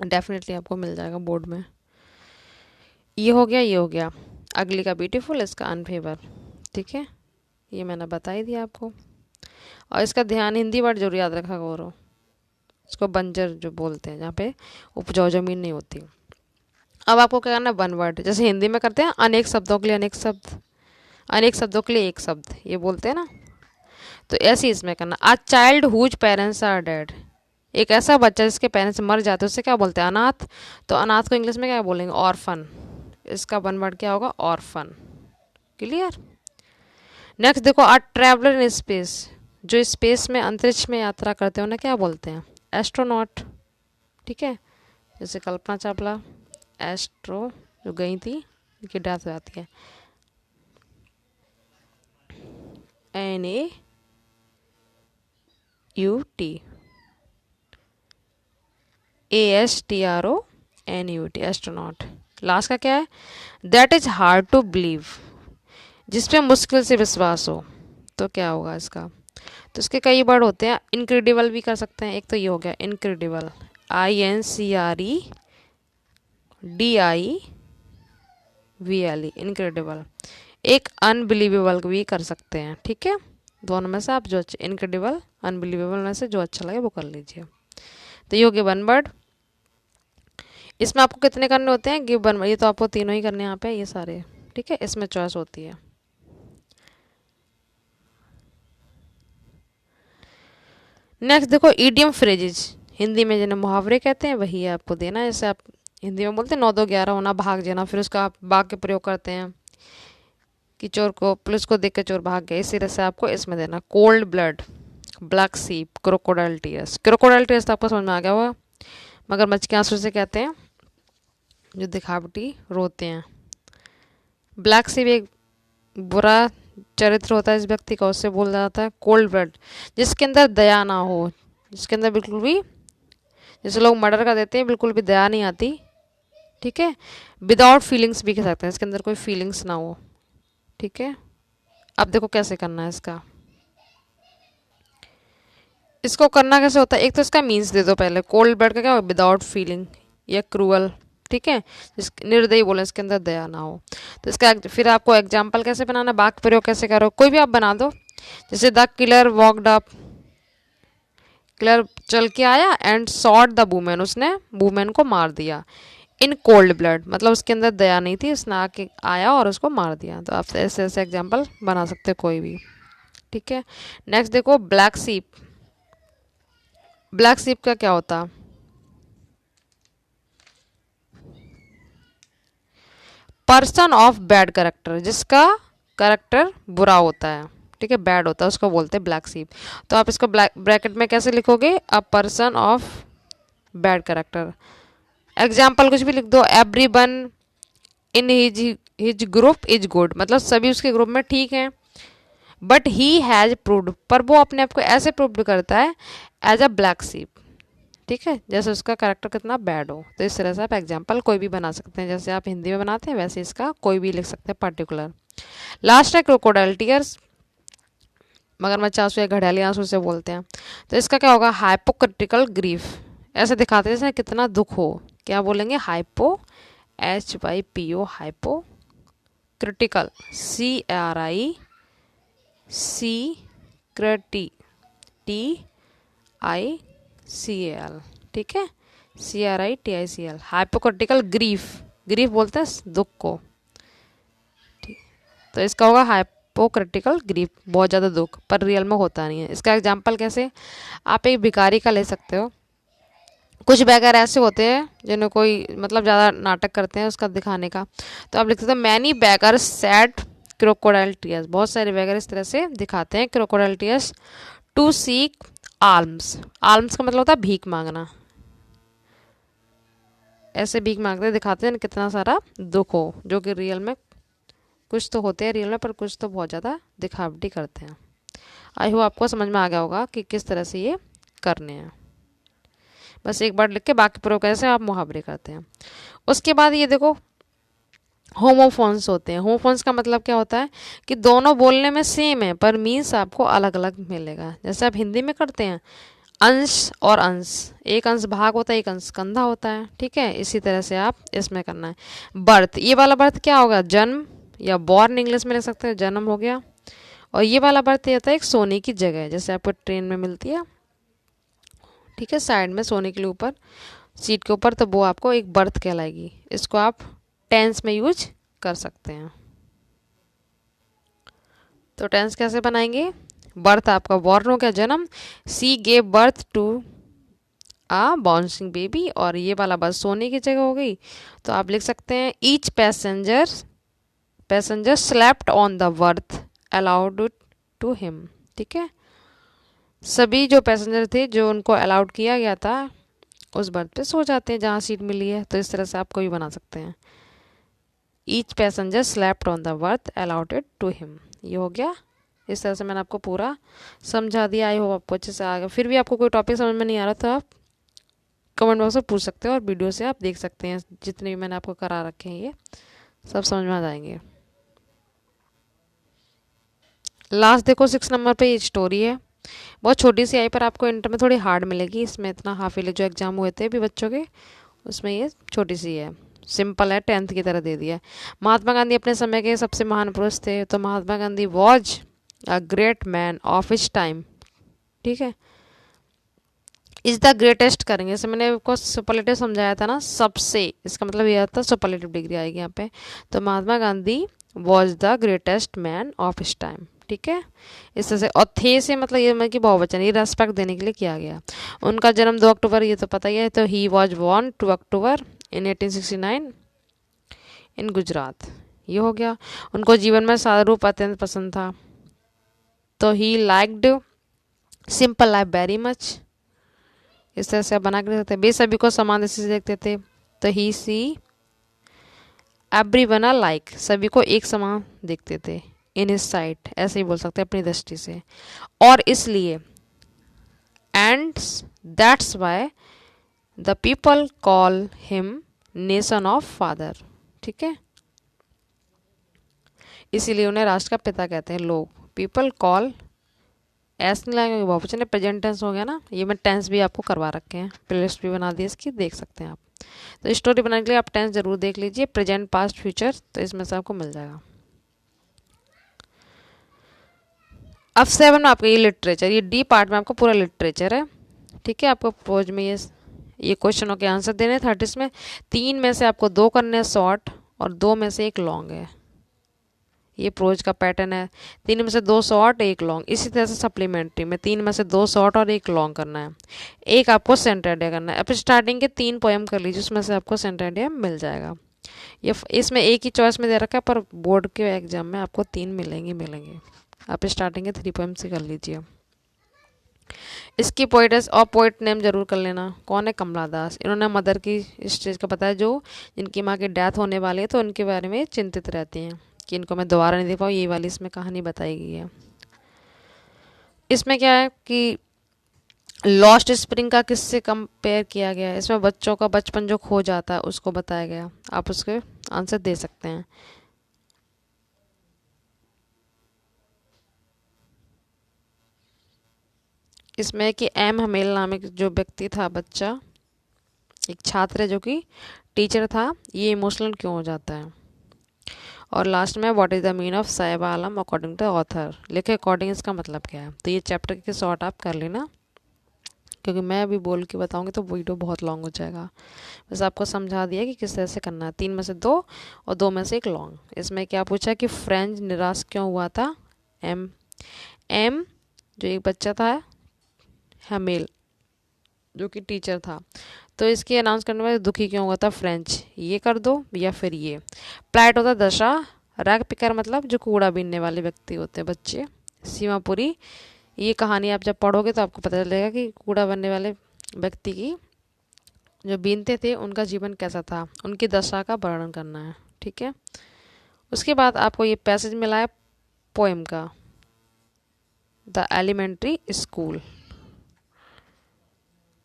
डेफिनेटली आपको मिल जाएगा बोर्ड में। ये हो गया, ये हो गया। अगली का ब्यूटीफुल, इसका अनफेवर, ठीक है। ये मैंने बता ही दिया आपको। और इसका ध्यान, हिंदी वर्ड जरूर याद रखा करो। इसको बंजर जो बोलते हैं, जहाँ पे उपजाऊ जमीन नहीं होती। अब आपको क्या करना है? वन वर्ड, जैसे हिंदी में करते हैं अनेक शब्दों के लिए अनेक शब्द, अनेक शब्दों के लिए एक शब्द, ये बोलते हैं ना। तो ऐसे ही इसमें करना। A child whose parents are dead, एक ऐसा बच्चा जिसके पेरेंट्स मर जाते हैं, उससे क्या बोलते हैं? अनाथ। तो अनाथ को इंग्लिश में क्या बोलेंगे? ऑर्फन। इसका वन वर्ड क्या होगा? ऑर्फन। क्लियर। नेक्स्ट देखो, अ ट्रैवलर इन स्पेस, जो स्पेस में अंतरिक्ष में यात्रा करते हैं उन्हें क्या बोलते हैं? एस्ट्रोनॉट। ठीक है, जैसे कल्पना चावला एस्ट्रो जो गई थी, उनकी डेथ हो जाती है। NAUT, ASTRONAUT, astronaut. लास्ट का क्या है? That is hard to believe, जिस पे मुश्किल से विश्वास हो। तो क्या होगा इसका? तो इसके कई वर्ड होते हैं, इनक्रेडिबल भी कर सकते हैं। एक तो ये हो गया इनक्रेडिबल, INCREDIVAL, इनक्रेडिबल। एक अनबिलीवेबल भी कर सकते हैं। ठीक है, दोनों में से आप जो इनक्रेडिबल अनबिलीवेबल में से जो अच्छा लगे वो कर लीजिए। तो ये हो गया वन वर्ड। इसमें आपको कितने करने होते हैं? गिव वन वर्ड, ये तो आपको तीनों ही करने यहाँ पे ये सारे। ठीक है, इसमें चॉइस होती है। नेक्स्ट देखो, ईडियम फ्रेजेज, हिंदी में जिन्हें मुहावरे कहते हैं वही आपको देना है। जैसे आप हिंदी में बोलते हैं 9 2 11 होना, भाग जाना, फिर उसका आप भाग के प्रयोग करते हैं कि चोर को, पुलिस को देख के चोर भाग गया। इसी तरह से आपको इसमें देना कोल्ड ब्लड, ब्लैक सीप, क्रोकोडाइल टीयर्स। क्रोकोडाइल टीयर्स तो आपको समझ में आ गया होगा, मगरमच्छ के आंसू से कहते हैं जो दिखावटी रोते हैं। ब्लैक सीप एक बुरा चरित्र होता है इस व्यक्ति का, उससे बोला जाता है कोल्ड ब्लड, जिसके अंदर दया ना हो, जिसके अंदर बिल्कुल भी, जैसे लोग मर्डर कर देते हैं, बिल्कुल भी दया नहीं आती। ठीक है, विदाउट फीलिंग्स भी कह सकते हैं, इसके अंदर कोई फीलिंग्स ना हो। ठीक है, अब देखो कैसे करना है इसका। इसको करना कैसे होता है? एक तो इसका मीन्स दे दो पहले। कोल्ड ब्लड का क्या हो? विदाउट फीलिंग या क्रूअल। ठीक है, जिस निर्दयी बोले, इसके अंदर दया ना हो। तो इसका फिर आपको एग्जाम्पल कैसे बनाना, वाक्य प्रयोग कैसे करो, कोई भी आप बना दो। जैसे the killer walked up, killer चल के आया एंड शॉट द वुमेन, उसने वुमेन को मार दिया। इन कोल्ड ब्लड मतलब उसके अंदर दया नहीं थी, उसने आके आया और उसको मार दिया। तो आप ऐसे ऐसे एग्जाम्पल बना सकते हो कोई भी। ठीक है, नेक्स्ट देखो, ब्लैक सीप। ब्लैक सीप का क्या होता? पर्सन ऑफ बैड करेक्टर, जिसका करेक्टर बुरा होता है। ठीक है, बैड होता है, उसको बोलते हैं ब्लैक सीप। तो आप इसको ब्लैक ब्रैकेट में कैसे लिखोगे? A person of bad character. Example कुछ भी लिख दो, every one in his group is good, मतलब सभी उसके ग्रुप में ठीक हैं। बट ही हैज प्रूव्ड, पर वो अपने आप को ऐसे प्रूव करता है एज अ ब्लैक सीप। ठीक है, जैसे उसका कैरेक्टर कितना बैड हो। तो इस तरह से आप एग्जाम्पल कोई भी बना सकते हैं, जैसे आप हिंदी में बनाते हैं वैसे इसका कोई भी लिख सकते हैं पर्टिकुलर। लास्ट है क्रोकोडाइल टीयर्स, मगरमच्छ आंसू या घड़ियाली आंसू से बोलते हैं। तो इसका क्या होगा? हाइपोक्रिटिकल ग्रीफ, ऐसे दिखाते हैं जैसे कितना दुख हो। क्या बोलेंगे? Hypo, HYPO, hypo, critical, CRITICAL, ठीक है, CRITICL, हाइपोक्रिटिकल ग्रीफ, ग्रीफ बोलते हैं दुख को। ठीक, तो इसका होगा हाइपोक्रिटिकल ग्रीफ, बहुत ज़्यादा दुख, पर रियल में होता नहीं है। इसका एग्जाम्पल कैसे? आप एक भिखारी का ले सकते हो। कुछ बैगर ऐसे होते हैं जिन्हें कोई मतलब ज़्यादा नाटक करते हैं उसका दिखाने का, तो आप लिख सकते हो many beggar shed crocodile tears, बहुत सारे बैगर इस तरह से दिखाते हैं crocodile tears to seek alms. Alms का मतलब होता है भीख मांगना, ऐसे भीख मांगते दिखाते हैं कितना सारा दुख हो, जो कि रियल में कुछ तो होते हैं रियल में, पर कुछ तो बहुत ज़्यादा दिखावटी करते हैं। आई होप आपको समझ में आ गया होगा कि किस तरह से ये करने हैं। बस एक बार लिख के बाकी प्रयोग कैसे आप मुहावरे करते हैं। उसके बाद ये देखो, होमोफोन्स होते हैं। होमोफोन्स का मतलब क्या होता है कि दोनों बोलने में सेम है पर मीन्स आपको अलग अलग मिलेगा। जैसे आप हिंदी में करते हैं अंश और अंश, एक अंश भाग होता है, एक अंश कंधा होता है। ठीक है, इसी तरह से आप इसमें करना है। बर्थ, ये वाला बर्थ क्या होगा? जन्म या बॉर्न इंग्लिश में लिख सकते हैं, जन्म हो गया। और ये वाला बर्थ ये होता है एक सोने की जगह, जैसे आपको ट्रेन में मिलती है। ठीक है, साइड में सोने के लिए ऊपर सीट के ऊपर, तो वो आपको एक बर्थ कहलाएगी। इसको आप टेंस में यूज कर सकते हैं। तो टेंस कैसे बनाएंगे? बर्थ आपका बॉर्न हो गया, जन्म। She gave birth to a bouncing baby, और ये वाला बस सोने की जगह हो गई। तो आप लिख सकते हैं each passenger slept on the berth allotted to him. ठीक है, सभी जो पैसेंजर थे जो उनको अलाउड किया गया था उस बर्थ पे सो जाते हैं जहाँ सीट मिली है। तो इस तरह से आप कोई बना सकते हैं, each passenger slept on the berth allotted to him. ये हो गया। इस तरह से मैंने आपको पूरा समझा दिया। आई होप आपको अच्छे से आ गया। फिर भी आपको कोई टॉपिक समझ में नहीं आ रहा तो आप कमेंट बॉक्स में पूछ सकते हो और वीडियो से आप देख सकते हैं। जितने भी मैंने आपको करा रखे हैं ये सब समझ में आ जाएंगे। लास्ट देखो 6 नंबर पे ये स्टोरी है, बहुत छोटी सी आई पर आपको इंटर में थोड़ी हार्ड मिलेगी। इसमें इतना हाफ ईयरली जो एग्जाम हुए थे अभी बच्चों के, उसमें ये छोटी सी है, सिंपल है, 10th की तरह दे दिया है। महात्मा गांधी अपने समय के सबसे महान पुरुष थे। तो Mahatma Gandhi was a great man of his time. ठीक है, इज द ग्रेटेस्ट करेंगे, जैसे मैंने आपको सुपरलेटिव समझाया था ना, सबसे, इसका मतलब ये आता है सुपरलेटिव डिग्री आएगी यहाँ पे। तो Mahatma Gandhi was the greatest man of his time. ठीक है, इस तरह से। और थे से मतलब ये मतलब कि बहुवचन, ये रेस्पेक्ट देने के लिए किया गया। उनका जन्म 2 अक्टूबर, ये तो पता ही है। तो ही वॉज बॉर्न 2 अक्टूबर इन 1869 इन गुजरात। ये हो गया। उनको जीवन में सादा रूप अत्यंत पसंद था। तो he liked simple life very much. इस तरह से आप बना के देख सकते हैं। वे सभी को समान दृष्टि से देखते थे। तो ही सी एवरीवन आर लाइक, सभी को एक समान देखते थे। इन हिज साइट, ऐसे ही बोल सकते हैं अपनी दृष्टि से। और इसलिए and that's why the people call him nation of father. ठीक है, इसीलिए उन्हें राष्ट्र का पिता कहते हैं लोग। पीपल कॉल, एस नहीं लगेगा, बहुवचन है, प्रेजेंट टेंस हो गया ना। ये मैं टेंस भी आपको करवा रखे हैं, प्लेलिस्ट भी बना दी इसकी, देख सकते हैं आप। तो स्टोरी बनाने के लिए आप टेंस जरूर देख लीजिए, प्रेजेंट पास्ट फ्यूचर, तो इसमें से आपको मिल जाएगा। अब 7 में आपका ये लिटरेचर, ये डी पार्ट में आपको पूरा लिटरेचर है। ठीक है, आपको प्रोज में ये क्वेश्चनों के आंसर देने हैं 30 में। 3 में से आपको 2 करने हैं शॉर्ट और 2 में से 1 लॉन्ग है। ये प्रोज का पैटर्न है, 3 में से 2 शॉर्ट 1 लॉन्ग। इसी तरह से सप्लीमेंट्री में 3 में से 2 शॉर्ट और 1 लॉन्ग करना है। एक आपको सेंटर आइडिया करना है। अब स्टार्टिंग के 3 पोएम कर लीजिए, उसमें से आपको सेंटर आइडिया मिल जाएगा। ये इसमें एक ही चॉइस में दे रखा है, पर बोर्ड के एग्जाम में आपको 3 मिलेंगे। आप स्टार्टिंग के 3 पोएम से कर लीजिए। इसकी पोइटस और पोइट नेम जरूर कर लेना। कौन है? कमला दास। इन्होंने मदर की स्टेज का बताया, जो जिनकी माँ की डेथ होने वाली है तो उनके बारे में चिंतित रहती हैं कि इनको मैं दोबारा नहीं दे पाऊँ। ये वाली इसमें कहानी बताई गई है। इसमें क्या है कि लॉस्ट स्प्रिंग का किससे कंपेयर किया गया है? इसमें बच्चों का बचपन जो खो जाता है उसको बताया गया। आप उसके आंसर दे सकते हैं। इसमें कि एम हमेल नामक जो व्यक्ति था, बच्चा, एक छात्र है जो कि टीचर था, ये इमोशनल क्यों हो जाता है। और लास्ट में what is the mean of Sahib Alam according to author, लिखे अकॉर्डिंग इसका मतलब क्या है। तो ये चैप्टर के शॉर्ट आप कर लेना, क्योंकि मैं अभी बोल के बताऊंगी तो वीडियो बहुत लॉन्ग हो जाएगा। बस आपको समझा दिया कि किस तरह से करना है। 3 में से 2 और 2 में से 1 लॉन्ग। इसमें क्या पूछा कि फ्रेंच निराश क्यों हुआ था। एम एम जो एक बच्चा था, हमेल जो कि टीचर था, तो इसकी अनाउंस करने में दुखी क्यों हुआ था फ्रेंच। ये कर दो या फिर ये। प्लाइट होता है दशा। रैग पिकर मतलब जो कूड़ा बीनने वाले व्यक्ति होते हैं, बच्चे। सीमापुरी, ये कहानी आप जब पढ़ोगे तो आपको पता चलेगा कि कूड़ा बनने वाले व्यक्ति की जो बीनते थे उनका जीवन कैसा था, उनकी दशा का वर्णन करना है। ठीक है, उसके बाद आपको ये पैसेज मिला है पोएम का, द एलिमेंट्री स्कूल,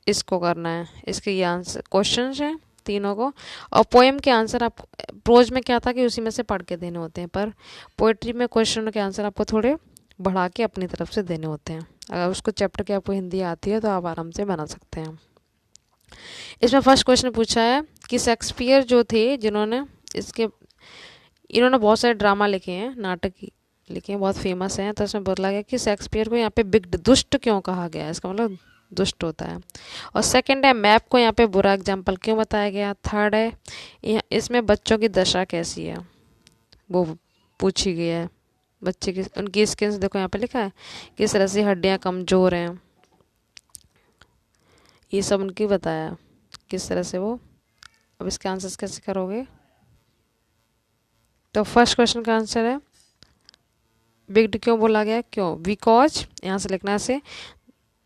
इसको करना है। इसके ये आंसर क्वेश्चन हैं तीनों को। और पोएम के आंसर आप, प्रोज में क्या था कि उसी में से पढ़ के देने होते हैं, पर पोइट्री में क्वेश्चन के आंसर आपको थोड़े बढ़ा के अपनी तरफ से देने होते हैं। अगर उसको चैप्टर की आपको हिंदी आती है तो आप आराम से बना सकते हैं। इसमें फर्स्ट क्वेश्चन पूछा है कि शेक्सपियर जो थे, जिन्होंने इन्होंने बहुत सारे ड्रामा लिखे हैं, नाटक लिखे हैं, बहुत फेमस हैं। तो इसमें बोला गया कि शेक्सपियर को यहाँ पे बिग दुष्ट क्यों कहा गया है, इसका मतलब दुष्ट होता है। और सेकंड है मैप को यहाँ पे बुरा एग्जाम्पल क्यों बताया गया। थर्ड है इसमें बच्चों की दशा कैसी है, वो पूछी गई है। बच्चे की उनकी स्किन देखो यहाँ पे लिखा है किस तरह से हड्डियाँ कमज़ोर हैं, ये सब उनकी बताया किस तरह से वो। अब इसके आंसर कैसे करोगे। तो फर्स्ट क्वेश्चन का आंसर है बिग्ड क्यों बोला गया, क्यों, बिकॉज, यहाँ से लिखना say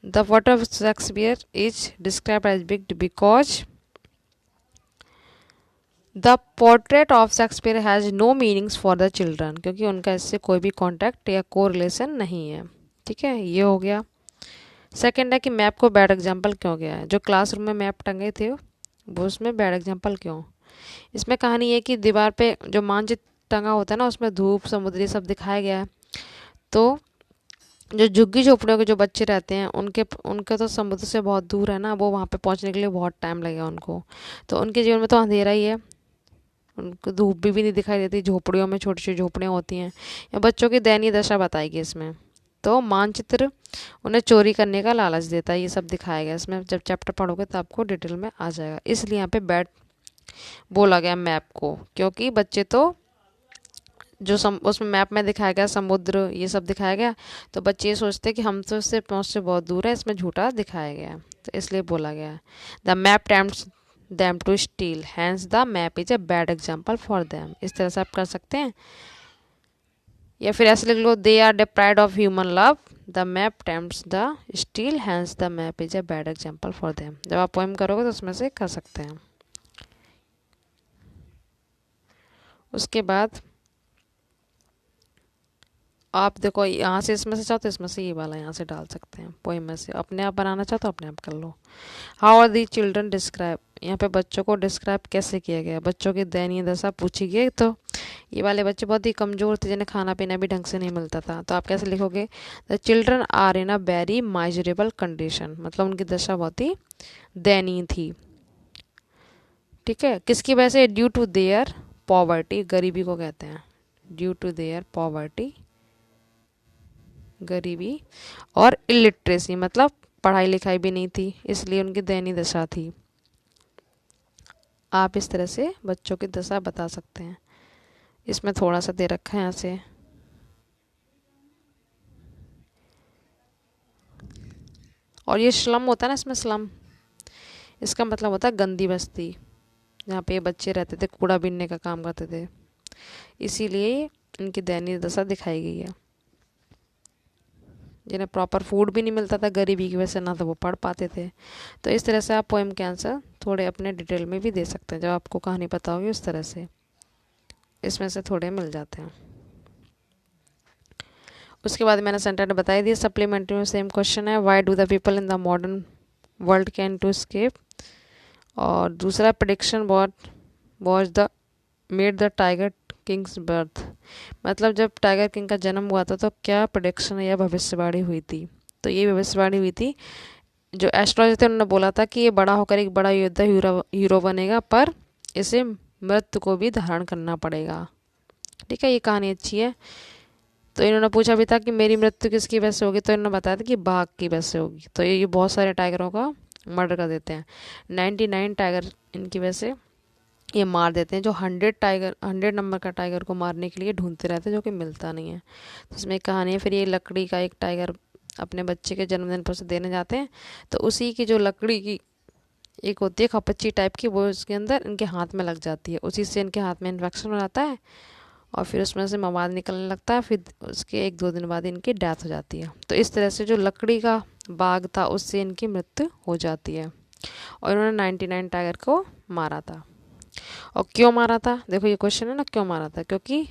the work of Shakespeare is describe as bigged because the portrait of Shakespeare has no meanings for the children, क्योंकि उनका इससे कोई भी कॉन्टैक्ट या को रिलेशन नहीं है। ठीक है, ये हो गया। सेकेंड है कि मैप को बैड एग्जाम्पल क्यों गया है, जो क्लासरूम में मैप टंगे थे वो उसमें बैड एग्जाम्पल क्यों। इसमें कहानी है कि दीवार पे जो मानचित्र टंगा होता है ना, उसमें धूप समुद्री सब दिखाया गया है। तो जो झुग्गी झोपड़ियों के जो बच्चे रहते हैं उनके तो समुद्र से बहुत दूर है ना, वो वहाँ पे पहुँचने के लिए बहुत टाइम लगेगा उनको। तो उनके जीवन में तो अंधेरा ही है, उनको धूप भी नहीं दिखाई देती, झोपड़ियों में छोटी छोटी झोपड़ियाँ होती हैं। या बच्चों की दयनीय दशा बताएगी इसमें। तो मानचित्र उन्हें चोरी करने का लालच देता है, ये सब दिखाया गया इसमें। जब चैप्टर पढ़ोगे तो आपको डिटेल में आ जाएगा। इसलिए यहाँ पे बैड बोला गया मैप को, क्योंकि बच्चे तो जो उसमें मैप में दिखाया गया समुद्र ये सब दिखाया गया, तो बच्चे ये सोचते हैं कि हम तो इससे पहुँच से बहुत दूर है, इसमें झूठा दिखाया गया है, तो इसलिए बोला गया है the map tempts them to steal hens the map is a bad example for them. इस तरह से आप कर सकते हैं। या फिर ऐसे लिख लो, they are deprived of human love, the map tempts the steal hens the map is a bad example for them. जब आप पोएम करोगे तो उसमें से कर सकते हैं। उसके बाद आप देखो, यहाँ से इसमें से चाहो तो इसमें से ये वाला यहाँ से डाल सकते हैं, पोएम में से अपने आप बनाना चाहो तो अपने आप कर लो। How are the children describe, यहाँ पे बच्चों को डिस्क्राइब कैसे किया गया, बच्चों की दयनीय दशा पूछी गई। तो ये वाले बच्चे बहुत ही कमज़ोर थे, जिन्हें खाना पीना भी ढंग से नहीं मिलता था। तो आप कैसे लिखोगे, the children are in a very miserable condition, मतलब उनकी दशा बहुत ही दयनीय थी। ठीक है, किसकी वजह से, ड्यू टू देयर पॉवर्टी, गरीबी को कहते हैं, ड्यू टू देयर पॉवर्टी, गरीबी, और इलिटरेसी मतलब पढ़ाई लिखाई भी नहीं थी, इसलिए उनकी दयनीय दशा थी। आप इस तरह से बच्चों की दशा बता सकते हैं। इसमें थोड़ा सा दे रखा है यहाँ से, और ये स्लम होता है ना, इसमें स्लम इसका मतलब होता है गंदी बस्ती, जहाँ पे ये बच्चे रहते थे, कूड़ा बीनने का काम करते थे, इसीलिए इनकी दयनीय दशा दिखाई गई है। जिन्हें प्रॉपर फूड भी नहीं मिलता था गरीबी की वजह से, ना तो वो पढ़ पाते थे। तो इस तरह से आप पोएम के आंसर थोड़े अपने डिटेल में भी दे सकते हैं, जब आपको कहानी पता होगी उस तरह से इसमें से थोड़े मिल जाते हैं। उसके बाद मैंने सेंटेंस बता दिया। सप्लीमेंट्री में सेम क्वेश्चन है, why do the people in the modern world can to escape. और दूसरा, prediction what was the made the tiger king's birth, मतलब जब टाइगर किंग का जन्म हुआ था तो क्या प्रेडिक्शन या भविष्यवाणी हुई थी। तो ये भविष्यवाणी हुई थी, जो एस्ट्रोलॉजर थे उन्होंने बोला था कि ये बड़ा होकर एक बड़ा योद्धा हीरो बनेगा, पर इसे मृत्यु को भी धारण करना पड़ेगा। ठीक है, ये कहानी अच्छी है। तो इन्होंने पूछा भी था कि मेरी मृत्यु किसकी वजह से होगी, तो इन्होंने बताया था कि बाघ की वजह से होगी। तो ये बहुत सारे टाइगरों का मर्डर कर देते हैं, 99 टाइगर इनकी वजह से ये मार देते हैं। जो 100 नंबर का टाइगर को मारने के लिए ढूंढते रहते हैं, जो कि मिलता नहीं है। तो इसमें एक कहानी है। फिर ये लकड़ी का एक टाइगर अपने बच्चे के जन्मदिन पर उसे देने जाते हैं, तो उसी की जो लकड़ी की एक होती है खपच्ची टाइप की, वो उसके अंदर इनके हाथ में लग जाती है, उसी से इनके हाथ में इन्फेक्शन हो जाता है और फिर उसमें से मवाद निकलने लगता है। फिर उसके 1-2 दिन बाद इनकी डेथ हो जाती है। तो इस तरह से जो लकड़ी का बाग था उससे इनकी मृत्यु हो जाती है, और इन्होंने 99 टाइगर को मारा था। और क्यों मारा था, देखो ये क्वेश्चन है ना, क्यों मारा था, क्योंकि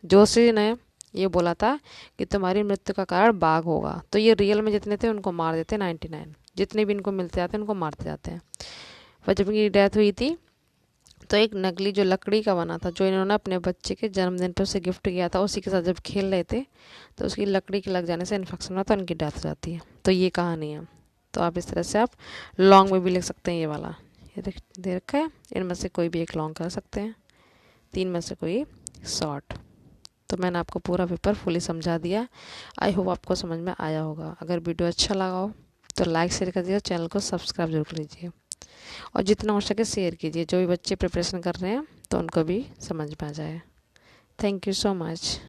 जोशी ने ये बोला था कि तुम्हारी मृत्यु का कारण बाघ होगा। तो ये रियल में जितने थे उनको मार देते, 99 जितने भी इनको मिलते जाते हैं उनको मारते जाते हैं। पर जब इनकी डेथ हुई थी तो एक नकली जो लकड़ी का बना था, जो इन्होंने अपने बच्चे के जन्मदिन पर उसे गिफ्ट किया था, उसी के साथ जब खेल रहे थे तो उसकी लकड़ी के लग जाने से इन्फेक्शन हुआ तो उनकी डेथ हो जाती है। तो ये कहानी है। तो आप इस तरह से आप लॉन्ग में भी लिख सकते हैं, ये वाला ये दे रखा है, इनमें से कोई भी एक लॉन्ग कर सकते हैं, 3 में से कोई शॉर्ट। तो मैंने आपको पूरा पेपर फुली समझा दिया। आई होप आपको समझ में आया होगा। अगर वीडियो अच्छा लगा हो तो लाइक शेयर कर दीजिए, चैनल को सब्सक्राइब जरूर कीजिए, और जितना हो सके शेयर कीजिए, जो भी बच्चे प्रिपरेशन कर रहे हैं तो उनको भी समझ में आ जाए। Thank you so much.